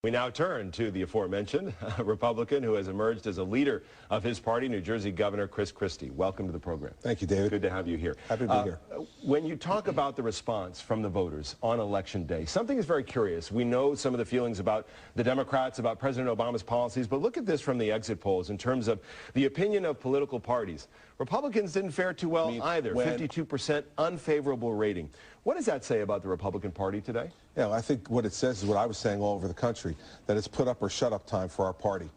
We now turn to the aforementioned Republican who has emerged as a leader of his party, New Jersey Governor Chris Christie. Welcome to the program. Thank you, David. Good to have you here. Happy to be here. When you talk about the response from the voters on Election Day, something is very curious. We know some of the feelings about the Democrats, about President Obama's policies, but look at this from the exit polls in terms of the opinion of political parties. Republicans didn't fare too well either, 52% unfavorable rating. What does that say about the Republican Party today? Yeah, well, I think what it says is what I was saying all over the country, that it's put up or shut up time for our party.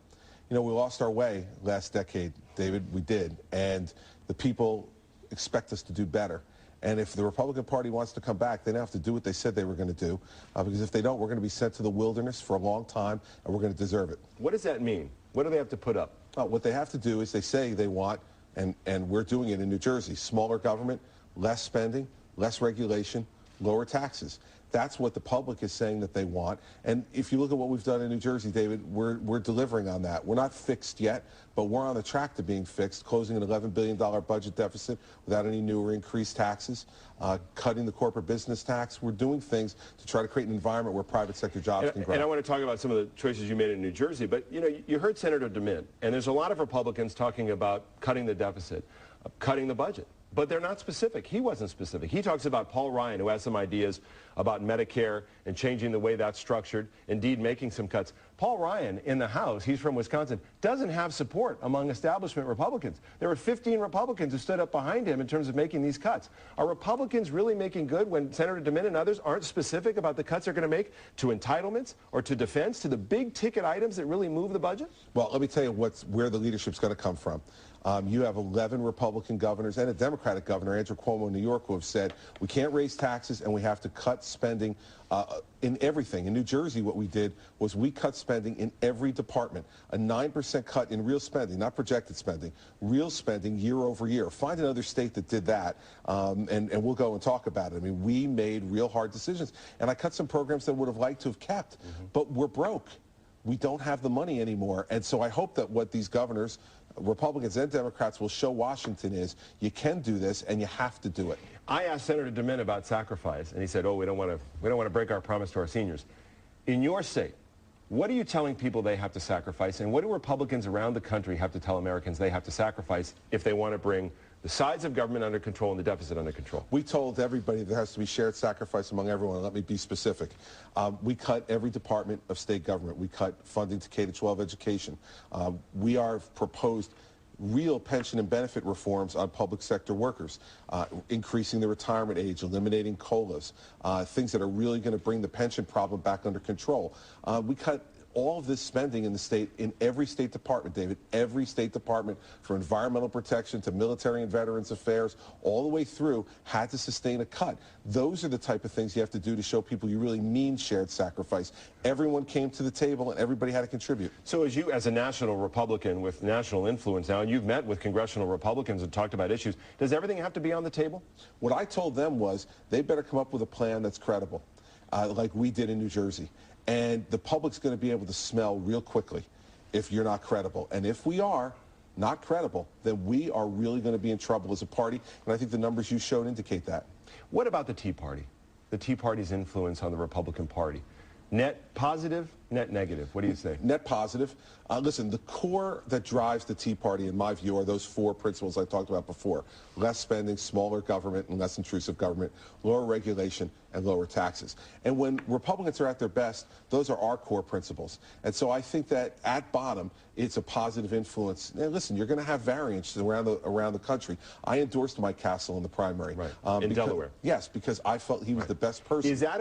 You know, we lost our way last decade, David, we did, and the people expect us to do better. And if the Republican Party wants to come back, they now have to do what they said they were going to do, because if they don't, we're going to be sent to the wilderness for a long time, and we're going to deserve it. What does that mean? What do they have to put up? What they have to do is they say they want, and we're doing it in New Jersey, smaller government, less spending, less regulation, lower taxes. That's what the public is saying that they want. And if you look at what we've done in New Jersey, David, we're delivering on that. We're not fixed yet, but we're on the track to being fixed, closing an $11 billion budget deficit without any new or increased taxes, cutting the corporate business tax. We're doing things to try to create an environment where private sector jobs can grow. And I want to talk about some of the choices you made in New Jersey, but you know, you heard Senator DeMint, and there's a lot of Republicans talking about cutting the deficit, cutting the budget. But they're not specific. He wasn't specific. He talks about Paul Ryan, who has some ideas about Medicare and changing the way that's structured, indeed making some cuts. Paul Ryan in the House, he's from Wisconsin, doesn't have support among establishment Republicans. There were 15 Republicans who stood up behind him in terms of making these cuts. Are Republicans really making good when Senator DeMint and others aren't specific about the cuts they're going to make to entitlements or to defense, to the big ticket items that really move the budget? Well, let me tell you where the leadership's going to come from. You have 11 Republican governors and a Democratic governor, Andrew Cuomo in New York, who have said we can't raise taxes and we have to cut spending in everything. In New Jersey, what we did was we cut spending in every department, a 9% cut in real spending, not projected spending, real spending year over year. Find another state that did that, and we'll go and talk about it. I mean, we made real hard decisions, and I cut some programs that would have liked to have kept, but we're broke. We don't have the money anymore, and so I hope that what these governors, Republicans and Democrats, will show Washington is you can do this and you have to do it. I asked Senator DeMint about sacrifice, and he said, "Oh, we don't want to break our promise to our seniors." In your state, what are you telling people they have to sacrifice, and what do Republicans around the country have to tell Americans they have to sacrifice if they want to bring the size of government under control and the deficit under control? We told everybody there has to be shared sacrifice among everyone. Let me be specific. We cut every department of state government. We cut funding to K-12 education. We are proposed real pension and benefit reforms on public sector workers, increasing the retirement age, eliminating COLAs, things that are really going to bring the pension problem back under control. We cut all of this spending in the state, in every state department, David, every state department, from environmental protection to military and veterans affairs, all the way through, had to sustain a cut. Those are the type of things you have to do to show people you really mean shared sacrifice. Everyone came to the table and everybody had to contribute. So as a national Republican with national influence now, and you've met with congressional Republicans and talked about issues, does everything have to be on the table? What I told them was they better come up with a plan that's credible, like we did in New Jersey. And the public's going to be able to smell real quickly if you're not credible. And if we are not credible, then we are really going to be in trouble as a party. And I think the numbers you showed indicate that. What about the Tea Party? The Tea Party's influence on the Republican Party? Net positive, net negative? What do you say? Net positive. Listen, the core that drives the Tea Party, in my view, are those four principles I talked about before. Less spending, smaller government, and less intrusive government, lower regulation, and lower taxes. And when Republicans are at their best, those are our core principles. And so I think that at bottom, it's a positive influence. Now, listen, you're going to have variance around the country. I endorsed Mike Castle in the primary. Right. In Delaware. Yes, because I felt he was the best person. Is that